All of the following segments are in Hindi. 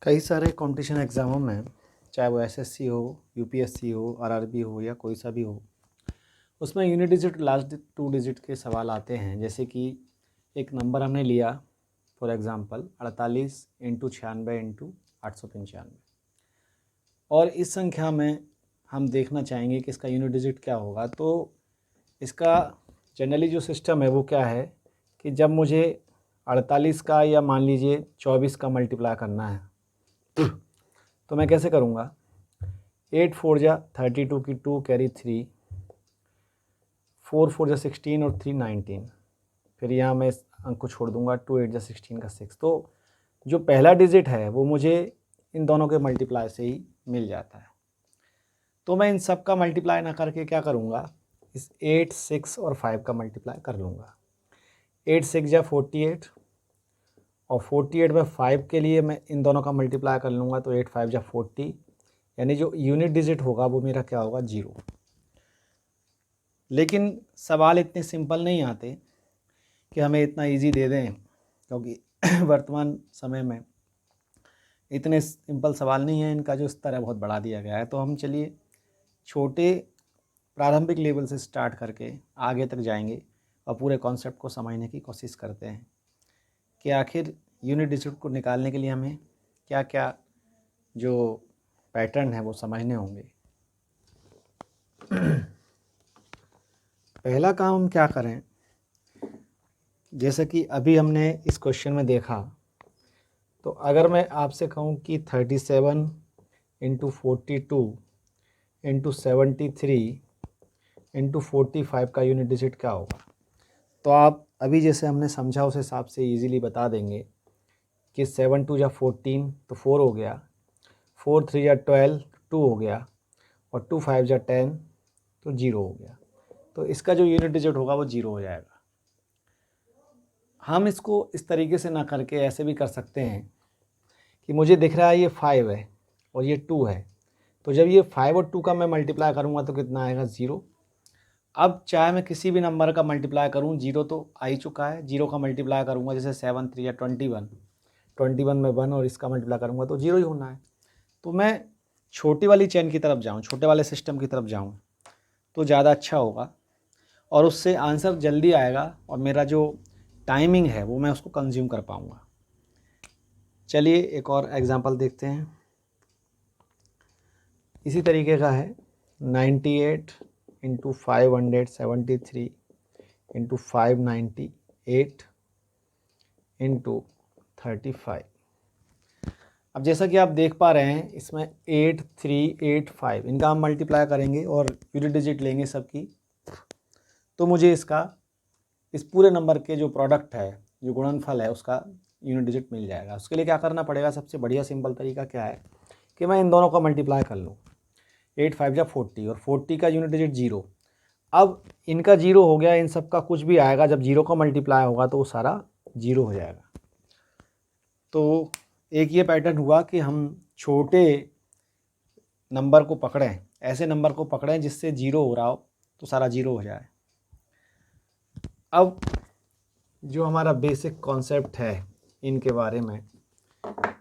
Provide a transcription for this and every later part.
कई सारे कंपटीशन एग्ज़ामों में, चाहे वो एसएससी हो, यूपीएससी हो, आरआरबी हो या कोई सा भी हो, उसमें यूनिट डिजिट लास्ट 2 डिजिट के सवाल आते हैं। जैसे कि एक नंबर हमने लिया, फॉर एग्ज़ाम्पल 48 इंटू 96 इंटू 895, और इस संख्या में हम देखना चाहेंगे कि इसका यूनिट डिजिट क्या होगा। तो इसका जनरली जो सिस्टम है वो क्या है कि जब मुझे 48 का या मान लीजिए 24 का मल्टीप्लाई करना है तो मैं कैसे करूँगा। 8 4 जा 32 की 2 कैरी 3, 4 4 जा 16 और 3 19, फिर यहाँ मैं इस अंक को छोड़ दूंगा, 2 8 जा 16 का 6। तो जो पहला डिजिट है वो मुझे इन दोनों के मल्टीप्लाई से ही मिल जाता है। तो मैं इन सब का मल्टीप्लाई ना करके क्या करूँगा, इस 8 6 और 5 का मल्टीप्लाई कर लूँगा। 8 6 जा 48 और 48 में 5 के लिए मैं इन दोनों का मल्टीप्लाई कर लूँगा, तो 8 5 जा 40, यानी जो यूनिट डिजिट होगा वो मेरा क्या होगा, 0। लेकिन सवाल इतने सिंपल नहीं आते कि हमें इतना इजी दे दें, क्योंकि वर्तमान समय में इतने सिंपल सवाल नहीं है, इनका जो स्तर है बहुत बढ़ा दिया गया है। तो हम चलिए छोटे प्रारंभिक लेवल से स्टार्ट करके आगे तक जाएंगे और पूरे कॉन्सेप्ट को समझने की कोशिश करते हैं कि आखिर यूनिट डिजिट को निकालने के लिए हमें क्या क्या जो पैटर्न है वो समझने होंगे। पहला काम हम क्या करें, जैसे कि अभी हमने इस क्वेश्चन में देखा, तो अगर मैं आपसे कहूँ कि 37 इंटू 42 इंटू 73 इंटू 45 का यूनिट डिजिट क्या होगा, तो आप अभी जैसे हमने समझा उस हिसाब से इजीली बता देंगे कि 7 2 जा 14 तो 4 हो गया, 4 3 जा 12 2 हो गया, और 2 5 जा 10 तो 0 हो गया। तो इसका जो यूनिट डिजिट होगा वो 0 हो जाएगा। हम इसको इस तरीके से ना करके ऐसे भी कर सकते हैं कि मुझे दिख रहा है ये 5 है और ये 2 है, तो जब ये 5 और 2 का मैं मल्टीप्लाई करूँगा तो कितना आएगा, 0। अब चाहे मैं किसी भी नंबर का मल्टीप्लाई करूँ, 0 तो आ ही चुका है। 0 का मल्टीप्लाई करूँगा, जैसे 7 3 या 21, 21 में 1 और इसका मल्टीप्लाई करूँगा तो 0 ही होना है। तो मैं छोटी वाली चेन की तरफ जाऊँ, छोटे वाले सिस्टम की तरफ जाऊँ तो ज़्यादा अच्छा होगा, और उससे आंसर जल्दी आएगा और मेरा जो टाइमिंग है वो मैं उसको कंज्यूम कर पाऊँगा। चलिए एक और एग्जांपल देखते हैं। इसी तरीके का है 98 इंटू 573 इंटू 598 इंटू 35। अब जैसा कि आप देख पा रहे हैं, इसमें 8 3 8 5 इनका हम मल्टीप्लाई करेंगे और यूनिट डिजिट लेंगे सबकी, तो मुझे इसका इस पूरे नंबर के जो प्रोडक्ट है, जो गुणनफल है, उसका यूनिट डिजिट मिल जाएगा। उसके लिए क्या करना पड़ेगा, सबसे बढ़िया सिंपल तरीका क्या है कि मैं इन दोनों का मल्टीप्लाई कर लूँ। 8 5 जा 40 और 40 का यूनिट डिजिट 0। अब इनका 0 हो गया, इन सब का कुछ भी आएगा जब 0 का मल्टीप्लाई होगा तो वो सारा 0 हो जाएगा। तो एक ये पैटर्न हुआ कि हम छोटे नंबर को पकड़ें, ऐसे नंबर को पकड़ें जिससे 0 हो रहा हो तो सारा 0 हो जाए। अब जो हमारा बेसिक कॉन्सेप्ट है इनके बारे में,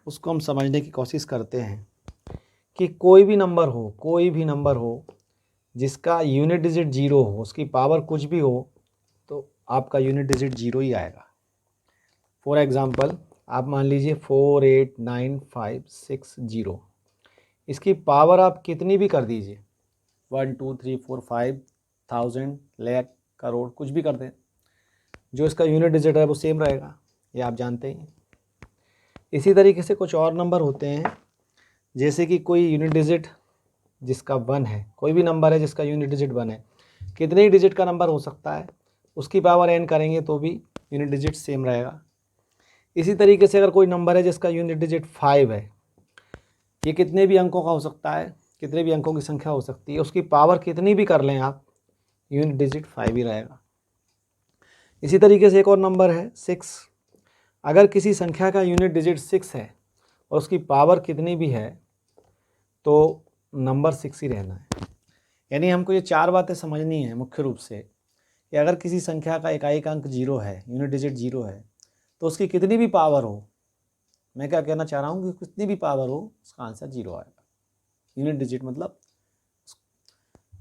उसको हम समझने की कोशिश करते हैं कि कोई भी नंबर हो जिसका यूनिट डिजिट 0 हो, उसकी पावर कुछ भी हो, तो आपका यूनिट डिजिट 0 ही आएगा। फॉर एग्ज़ाम्पल आप मान लीजिए 4 8 9 5 6 0, इसकी पावर आप कितनी भी कर दीजिए, 1 2 3 4 5 1000 लाख करोड़ कुछ भी कर दें, जो इसका यूनिट डिजिट है वो सेम रहेगा, ये आप जानते हैं। इसी तरीके से कुछ और नंबर होते हैं, जैसे कि कोई यूनिट डिजिट जिसका 1 है, कोई भी नंबर है जिसका यूनिट डिजिट 1 है, कितने ही डिजिट का नंबर हो सकता है, उसकी पावर n करेंगे तो भी यूनिट डिजिट सेम रहेगा। इसी तरीके से अगर कोई नंबर है जिसका यूनिट डिजिट 5 है, ये कितने भी अंकों का हो सकता है, कितने भी अंकों की संख्या हो सकती है, उसकी पावर कितनी भी कर लें आप, यूनिट डिजिट 5 ही रहेगा। इसी तरीके से एक और नंबर है 6, अगर किसी संख्या का यूनिट डिजिट 6 है और उसकी पावर कितनी भी है तो नंबर 6 ही रहना है। यानी हमको ये 4 बातें समझनी है मुख्य रूप से, कि अगर किसी संख्या का इकाई का अंक 0 है, यूनिट डिजिट 0 है, तो उसकी कितनी भी पावर हो मैं क्या कहना चाह रहा हूँ कि कितनी भी पावर हो उसका आंसर 0 आएगा। यूनिट डिजिट मतलब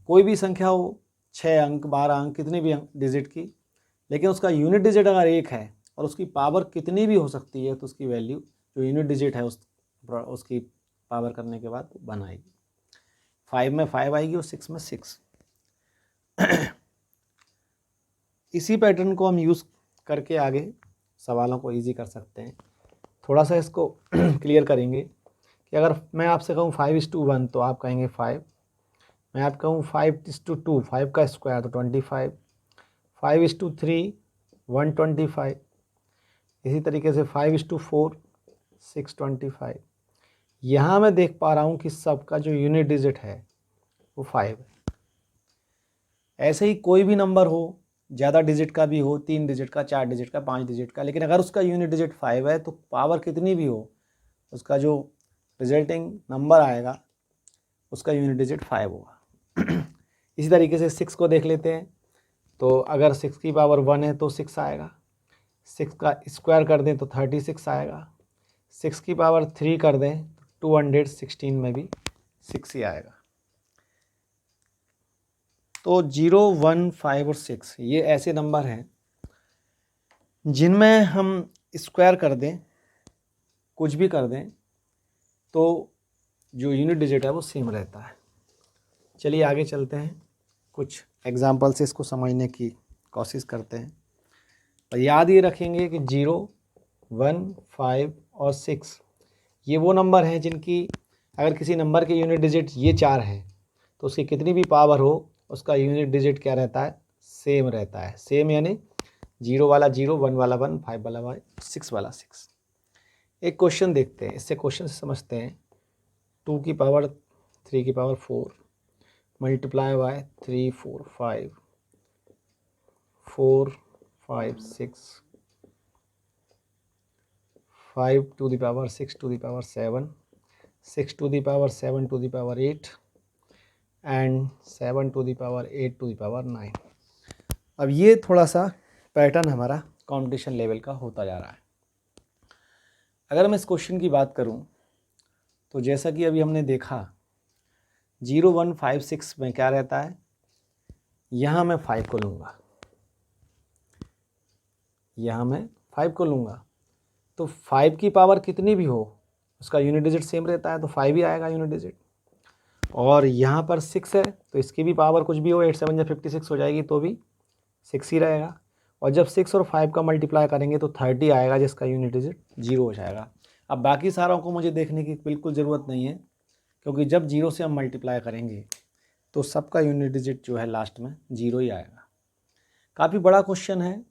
कोई भी संख्या हो, 6 अंक 12 अंक कितनी भी डिजिट की, लेकिन उसका यूनिट डिजिट अगर 1 है और उसकी पावर कितनी भी हो सकती है तो उसकी वैल्यू जो यूनिट डिजिट है उसकी पावर करने के बाद 1 आएगी। 5 में 5 आएगी और 6 में 6। इसी पैटर्न को हम यूज़ करके आगे सवालों को इजी कर सकते हैं। थोड़ा सा इसको क्लियर करेंगे कि अगर मैं आपसे कहूँ 5:1 तो आप कहेंगे 5। मैं आप कहूँ 5:2, 5 का स्क्वायर तो 25। 5:3 125। इसी तरीके से 5:4 625। यहाँ मैं देख पा रहा हूँ कि सबका जो यूनिट डिजिट है वो 5 है। ऐसे ही कोई भी नंबर हो, ज़्यादा डिजिट का भी हो, 3 डिजिट का, 4 डिजिट का, 5 डिजिट का, लेकिन अगर उसका यूनिट डिजिट 5 है तो पावर कितनी भी हो उसका जो रिजल्टिंग नंबर आएगा उसका यूनिट डिजिट 5 होगा। इसी तरीके से 6 को देख लेते हैं। तो अगर 6 की पावर 1 है तो 6 आएगा। 6 का स्क्वायर कर दें तो 36 आएगा। 6 की पावर 3 कर दें तो 216 में भी 6 ही आएगा। तो 0, 1, 5 और 6 ये ऐसे नंबर हैं जिनमें हम स्क्वायर कर दें, कुछ भी कर दें, तो जो यूनिट डिजिट है वो सेम रहता है। चलिए आगे चलते हैं, कुछ एग्जाम्पल से इसको समझने की कोशिश करते हैं। और याद ये रखेंगे कि 0, 1, 5 और 6 ये वो नंबर हैं जिनकी अगर किसी नंबर के यूनिट डिजिट ये 4 हैं तो उसकी कितनी भी पावर हो उसका यूनिट डिजिट क्या रहता है, सेम रहता है। सेम यानी 0 वाला 0, 1 वाला 1, 5 वाला 1, 6 वाला 6। एक क्वेश्चन देखते हैं, इससे क्वेश्चन से समझते हैं। 2 की पावर 3 की power 4 multiply by 3, 4, 5, 4, 5, 6, 5 to the power 6 to the power 7, 6 to the power 7 to the power 8 and 7 to the power 8 to the power 9। अब ये थोड़ा सा पैटर्न हमारा कंपटीशन लेवल का होता जा रहा है। अगर मैं इस क्वेश्चन की बात करूं तो जैसा कि अभी हमने देखा 0, 1, 5, 6 में क्या रहता है, यहाँ मैं 5 को लूँगा, यहाँ मैं 5 को लूँगा तो 5 की पावर कितनी भी हो उसका यूनिट डिजिट सेम रहता है तो 5 ही आएगा यूनिट डिजिट। और यहाँ पर 6 है तो इसकी भी पावर कुछ भी हो, 8 7 या 56 हो जाएगी तो भी 6 ही रहेगा। और जब 6 और 5 का मल्टीप्लाई करेंगे तो 30 आएगा जिसका यूनिट डिजिट 0 हो जाएगा। अब बाकी सारों को मुझे देखने की बिल्कुल ज़रूरत नहीं है क्योंकि जब 0 से हम मल्टीप्लाई करेंगे तो सबका यूनिट डिजिट जो है लास्ट में 0 ही आएगा। काफ़ी बड़ा क्वेश्चन है,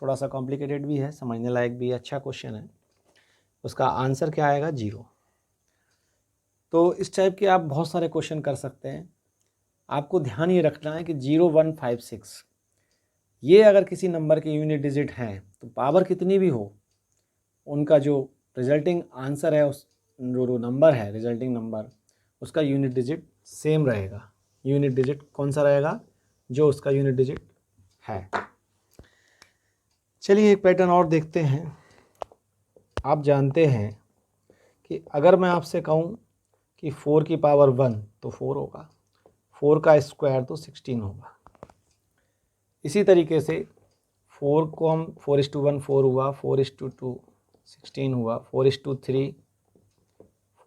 थोड़ा सा कॉम्प्लिकेटेड भी है, समझने लायक भी अच्छा क्वेश्चन है। उसका आंसर क्या आएगा, 0। तो इस टाइप के आप बहुत सारे क्वेश्चन कर सकते हैं। आपको ध्यान ये रखना है कि 0, 1, 5, 6 ये अगर किसी नंबर के यूनिट डिजिट हैं तो पावर कितनी भी हो उनका जो रिजल्टिंग आंसर है, उस जो नंबर है रिजल्टिंग नंबर, उसका यूनिट डिजिट सेम रहेगा। यूनिट डिजिट कौन सा रहेगा, जो उसका यूनिट डिजिट है। चलिए एक पैटर्न और देखते हैं। आप जानते हैं कि अगर मैं आपसे कहूँ कि 4 की पावर 1 तो 4 होगा, 4 का स्क्वायर तो 16 होगा। इसी तरीके से 4 को हम 4:1 4 हुआ, 4:2 16 हुआ, 4:3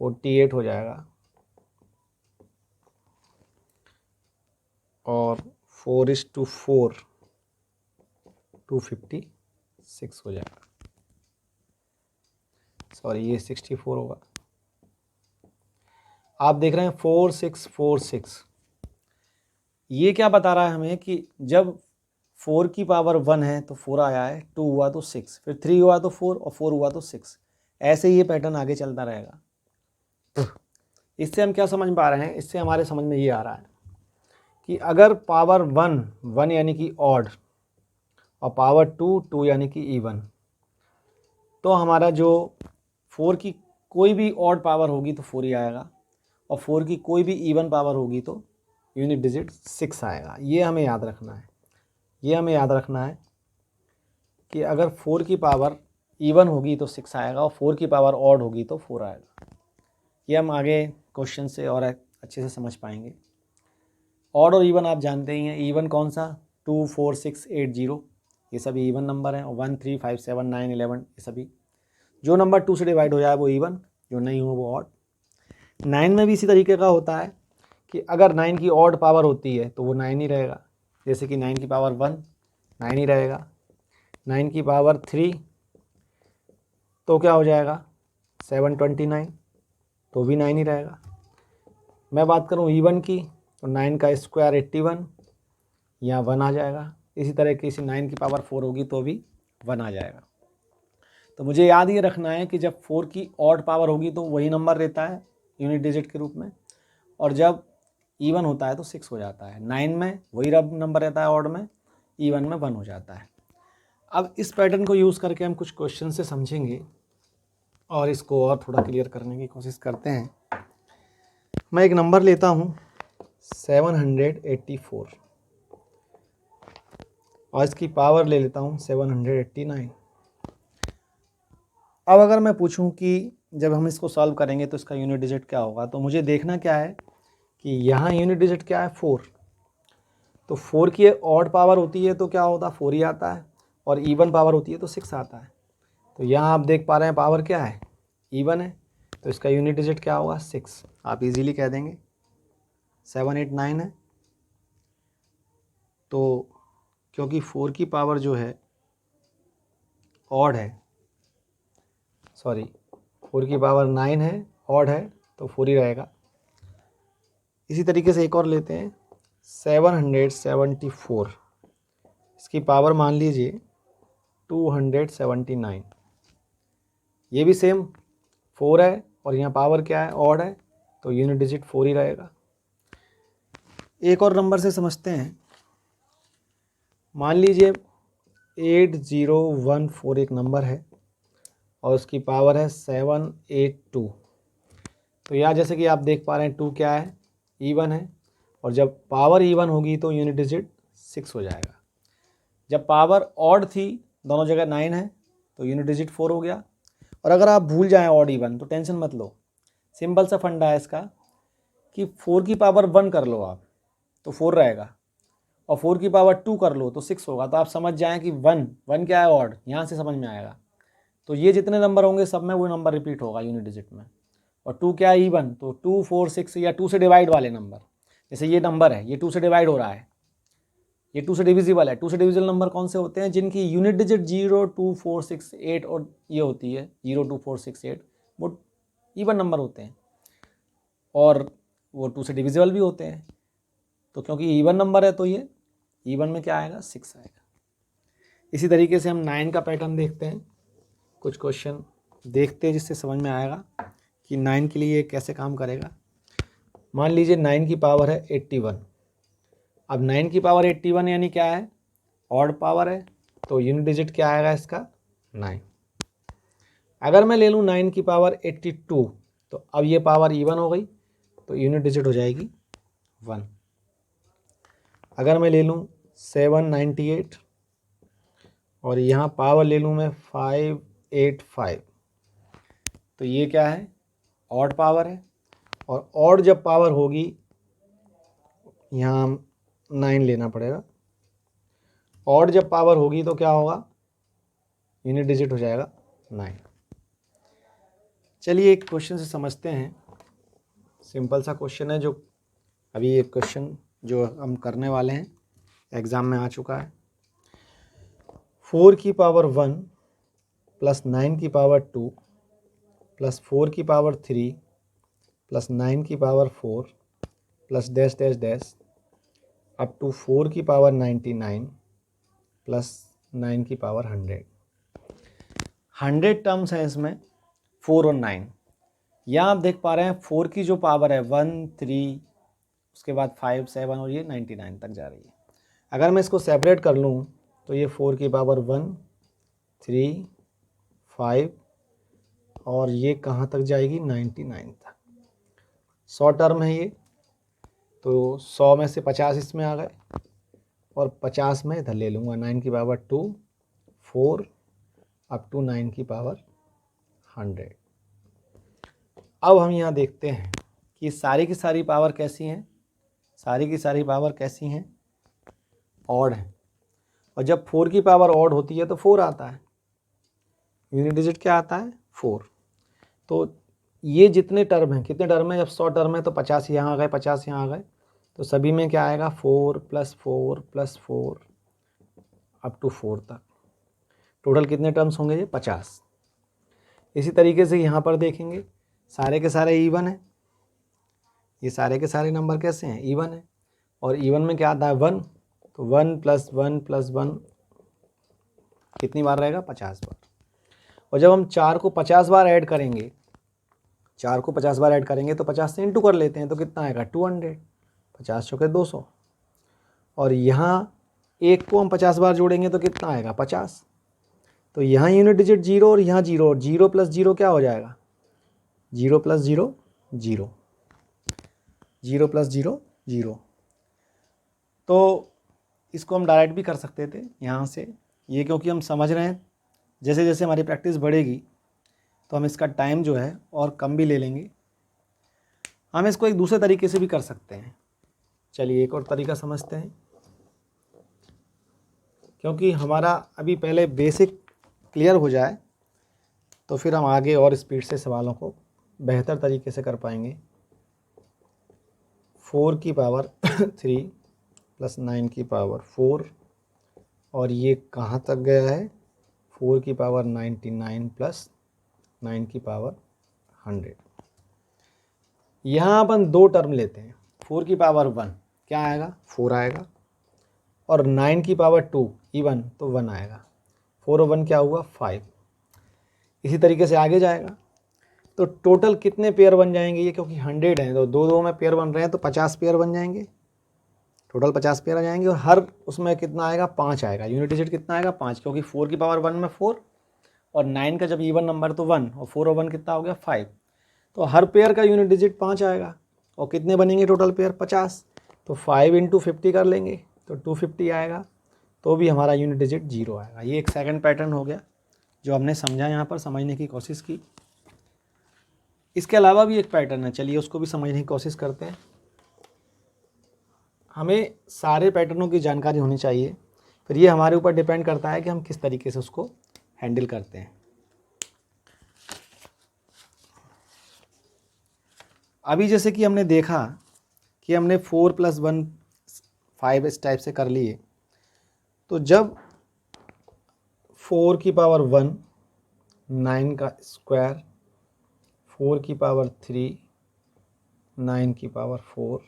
48 हो जाएगा और 4:4 256 हो जाएगा। सॉरी ये 64 होगा। आप देख रहे हैं 4 6 4 6। ये क्या बता रहा है हमें कि जब 4 की पावर 1 है तो 4 आया है, 2 हुआ तो 6, फिर 3 हुआ तो 4 और 4 हुआ तो 6। ऐसे ही ये पैटर्न आगे चलता रहेगा। इससे हम क्या समझ पा रहे हैं, इससे हमारे समझ में ये आ रहा है कि अगर पावर 1 1 यानी कि ऑड और पावर 2 2 यानी कि इवन, तो हमारा जो 4 की कोई भी ऑड पावर होगी तो 4 ही आएगा और 4 की कोई भी इवन पावर होगी तो यूनिट डिजिट 6 आएगा। ये हमें याद रखना है। ये हमें याद रखना है कि अगर 4 की पावर इवन होगी तो 6 आएगा, और 4 की पावर ऑड होगी तो 4 आएगा। ये हम आगे क्वेश्चन से और अच्छे से समझ पाएंगे। ऑड और इवन आप जानते ही हैं। इवन कौन सा, 2 4 6 8 0, ये सभी इवन नंबर हैं। और 1 3 5 7 9 11, ये सभी जो नंबर 2 से डिवाइड हो जाए वो इवन, जो नहीं हो वो ऑड। 9 में भी इसी तरीके का होता है कि अगर 9 की ऑड पावर होती है तो वो 9 ही रहेगा। जैसे कि 9 की पावर 1 9 ही रहेगा, 9 की पावर 3 तो क्या हो जाएगा 729, तो भी 9 ही रहेगा। मैं बात करूँ इवन की तो 9 का स्क्वायर 81, यहाँ 1 आ जाएगा। इसी तरह की 9 की पावर 4 होगी तो भी 1 आ जाएगा। तो मुझे याद ये रखना है कि जब 4 की ऑड पावर होगी तो वही नंबर रहता है यूनिट डिजिट के रूप में, और जब इवन होता है तो 6 हो जाता है। 9 में वही रब नंबर रहता है ऑड में, इवन में 1 हो जाता है। अब इस पैटर्न को यूज़ करके हम कुछ क्वेश्चन से समझेंगे और इसको और थोड़ा क्लियर करने की कोशिश करते हैं। मैं एक नंबर लेता हूँ 784 और इसकी पावर ले लेता हूँ 789। अब अगर मैं पूछूं कि जब हम इसको सॉल्व करेंगे तो इसका यूनिट डिजिट क्या होगा, तो मुझे देखना क्या है कि यहाँ यूनिट डिजिट क्या है 4, तो 4 की ऑड पावर होती है तो क्या होता है 4 ही आता है, और इवन पावर होती है तो 6 आता है। तो यहाँ आप देख पा रहे हैं पावर क्या है, इवन है, तो इसका यूनिट डिजिट क्या होगा 6। आप इजीली कह देंगे 789 है। तो क्योंकि 4 की पावर जो है ऑड है, सॉरी 4 की पावर 9 है, ऑड है, तो 4 ही रहेगा। इसी तरीके से एक और लेते हैं 774, इसकी पावर मान लीजिए 279, ये भी सेम 4 है और यहाँ पावर क्या है ऑड है, तो यूनिट डिजिट 4 ही रहेगा। एक और नंबर से समझते हैं। मान लीजिए 8014 एक नंबर है और उसकी पावर है 782। तो यहाँ जैसे कि आप देख पा रहे हैं 2 क्या है, इवन है, और जब पावर इवन होगी तो यूनिट डिजिट 6 हो जाएगा। जब पावर ऑड थी, दोनों जगह 9 है, तो यूनिट डिजिट 4 हो गया। और अगर आप भूल जाएं ऑड इवन तो टेंशन मत लो, सिंपल सा फंडा है इसका कि 4 की पावर 1 कर लो आप तो 4 रहेगा, और 4 की पावर 2 कर लो तो 6 होगा। तो आप समझ जाएं कि 1 क्या है ऑड, यहाँ से समझ में आएगा। तो ये जितने नंबर होंगे सब में वो नंबर रिपीट होगा यूनिट डिजिट में। और 2 क्या है इवन, तो 2 4 6 या 2 से डिवाइड वाले नंबर, जैसे ये नंबर है ये 2 से डिवाइड हो रहा है, ये 2 से डिविजिबल है। 2 से डिविजिबल नंबर कौन से होते हैं, जिनकी यूनिट डिजिट 0 2 4 6 8 और ये होती है 0 2 4 6 8, वो इवन नंबर होते हैं, और वो 2 से डिविजिबल भी होते हैं। तो क्योंकि इवन नंबर है तो ये इवन में क्या आएगा 6 आएगा। इसी तरीके से हम 9 का पैटर्न देखते हैं, कुछ क्वेश्चन देखते हैं जिससे समझ में आएगा कि 9 के लिए कैसे काम करेगा। मान लीजिए 9 की पावर है 81। अब 9 की पावर 81 यानी क्या है, ऑड पावर है, तो यूनिट डिजिट क्या आएगा इसका 9। अगर मैं ले लूँ 9 की पावर 82, तो अब ये पावर इवन हो गई तो यूनिट डिजिट हो जाएगी 1। अगर मैं ले लूँ 798 और यहाँ पावर ले लूँ मैं 585, तो ये क्या है ऑड पावर है, और ऑड जब पावर होगी यहाँ 9 लेना पड़ेगा, ऑड जब पावर होगी तो क्या होगा यूनिट डिजिट हो जाएगा 9। चलिए एक क्वेश्चन से समझते हैं, सिंपल सा क्वेश्चन है जो अभी एक क्वेश्चन जो हम करने वाले हैं एग्ज़ाम में आ चुका है। 4 की पावर 1 प्लस 9 की पावर 2 प्लस 4 की पावर 3 प्लस 9 की power 4 plus dash dash dash up to 4 की पावर 99 प्लस 9 की पावर 100 टर्म्स हैं इसमें 4 और 9। यहाँ आप देख पा रहे हैं 4 की जो पावर है 1 3, उसके बाद 5 7 और ये 99 तक जा रही है। अगर मैं इसको सेपरेट कर लूँ तो ये 4 की पावर 1 3 5 और ये कहाँ तक जाएगी 99 तक। 100 टर्म है ये, तो 100 में से 50 इसमें आ गए और 50 में इधर ले लूँगा 9 की पावर 2 4 अप टू 9 की पावर 100। अब हम यहाँ देखते हैं कि सारी की सारी पावर कैसी हैं, सारी की सारी पावर कैसी हैं, ऑड है। और जब 4 की पावर ऑड होती है तो 4 आता है, यूनिट डिजिट क्या आता है 4। तो ये जितने टर्म हैं, कितने टर्म हैं, जब 100 टर्म है तो 50 यहाँ आ गए, 50 यहाँ आ गए, तो सभी में क्या आएगा 4 + 4 + 4 अप टू 4 तक। टोटल कितने टर्म्स होंगे ये 50। इसी तरीके से यहाँ पर देखेंगे सारे के सारे इवन है, ये सारे के सारे नंबर कैसे हैं इवन है, और इवन में क्या आता है 1, तो 1 + 1 + 1 कितनी बार रहेगा 50 बार। और जब हम 4 को 50 बार ऐड करेंगे, 4 को 50 बार ऐड करेंगे तो 50 से इंटू कर लेते हैं तो कितना आएगा 200, 50 चौके 200। और यहाँ 1 को हम 50 बार जोड़ेंगे तो कितना आएगा 50। तो यहाँ यूनिट डिजिट 0 और यहाँ 0, और 0 + 0 क्या हो जाएगा 0 + 0 0, 0 + 0 0। तो इसको हम डायरेक्ट भी कर सकते थे यहाँ से, ये क्योंकि हम समझ रहे हैं जैसे जैसे हमारी प्रैक्टिस बढ़ेगी तो हम इसका टाइम जो है और कम भी ले लेंगे। हम इसको एक दूसरे तरीके से भी कर सकते हैं। चलिए एक और तरीका समझते हैं, क्योंकि हमारा अभी पहले बेसिक क्लियर हो जाए तो फिर हम आगे और स्पीड से सवालों को बेहतर तरीके से कर पाएंगे। 4 की पावर 3 + 9 की पावर 4, और ये कहाँ तक गया है 4 की पावर 99 + 9 की पावर 100। यहाँ अपन दो टर्म लेते हैं, 4 की पावर 1 क्या आएगा 4 आएगा, और 9 की पावर 2 इवन तो 1 आएगा। 4 और 1 क्या हुआ 5। इसी तरीके से आगे जाएगा तो टोटल कितने पेयर बन जाएंगे ये, क्योंकि 100 हैं तो दो दो में पेयर बन रहे हैं तो 50 पेयर बन जाएंगे, टोटल 50 पेयर आ जाएंगे। और हर उसमें कितना आएगा 5 आएगा, यूनिट डिजिट कितना आएगा 5, क्योंकि 4 की पावर 1 में 4 और 9 का जब इवन नंबर तो 1, और 4 और 1 कितना हो गया 5। तो हर पेयर का यूनिट डिजिट 5 आएगा, और कितने बनेंगे टोटल पेयर 50। तो 5 × 50 कर लेंगे तो 250 आएगा, तो भी हमारा यूनिट डिजिट 0 आएगा। ये एक सेकंड पैटर्न हो गया जो हमने समझा, यहाँ पर समझने की कोशिश की। इसके अलावा भी एक पैटर्न है, चलिए उसको भी समझने की कोशिश करते हैं। हमें सारे पैटर्नों की जानकारी होनी चाहिए, फिर ये हमारे ऊपर डिपेंड करता है कि हम किस तरीके से उसको हैंडल करते हैं। अभी जैसे कि हमने देखा कि हमने 4 + 1 5 इस टाइप से कर लिए, तो जब 4 की पावर 1 9 का स्क्वायर, 4 की पावर 3 9 की पावर 4,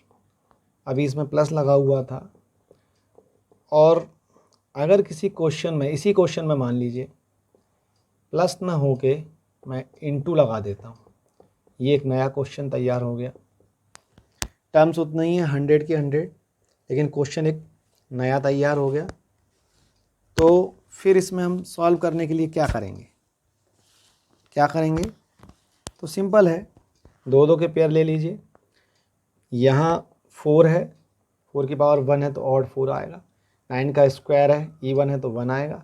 अभी इसमें प्लस लगा हुआ था, और अगर किसी क्वेश्चन में, इसी क्वेश्चन में मान लीजिए प्लस ना होके मैं इंटू लगा देता हूँ, ये एक नया क्वेश्चन तैयार हो गया। टर्म्स उतना ही है 100 की 100, लेकिन क्वेश्चन एक नया तैयार हो गया। तो फिर इसमें हम सॉल्व करने के लिए क्या करेंगे, तो सिंपल है, दो दो के पेयर ले लीजिए। यहाँ 4 है, 4 की पावर 1 है तो ऑड 4 आएगा, 9 का स्क्वायर है इवन है तो 1 आएगा,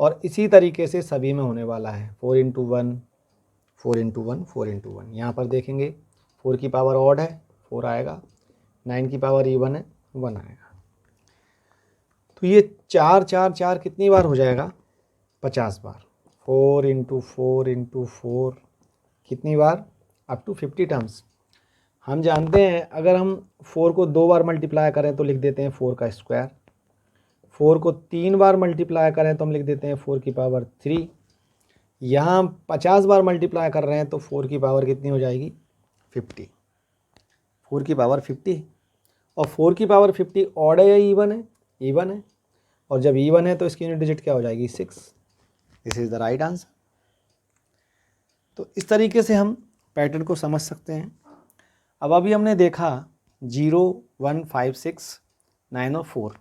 और इसी तरीके से सभी में होने वाला है 4 × 1 4 × 1 4 × 1। यहाँ पर देखेंगे 4 की पावर ऑड है 4 आएगा, 9 की पावर इवन है 1 आएगा। तो ये 4 4 4 कितनी बार हो जाएगा 50 बार, 4 × 4 × 4 कितनी बार अप टू 50 टर्म्स। हम जानते हैं अगर हम 4 को 2 बार मल्टीप्लाई करें तो लिख देते हैं 4 का स्क्वायर, 4 को 3 बार मल्टीप्लाई करें तो हम लिख देते हैं 4 की पावर 3। यहाँ 50 बार मल्टीप्लाई कर रहे हैं तो 4 की पावर कितनी हो जाएगी 50, 4 की पावर 50। और 4 की पावर 50 ऑड है या इवन है, इवन है, और जब इवन है तो इसकी यूनिट डिजिट क्या हो जाएगी 6। This is the right answer. तो इस तरीके से हम पैटर्न को समझ सकते हैं। अब अभी हमने देखा 0 1 5 6 9 और 4,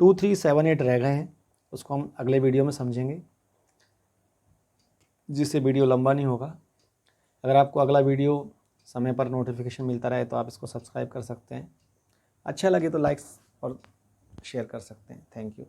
2 3 7 8 रह गए हैं, उसको हम अगले वीडियो में समझेंगे, जिससे वीडियो लंबा नहीं होगा। अगर आपको अगला वीडियो समय पर नोटिफिकेशन मिलता रहे तो आप इसको सब्सक्राइब कर सकते हैं, अच्छा लगे तो लाइक्स और शेयर कर सकते हैं। Thank you.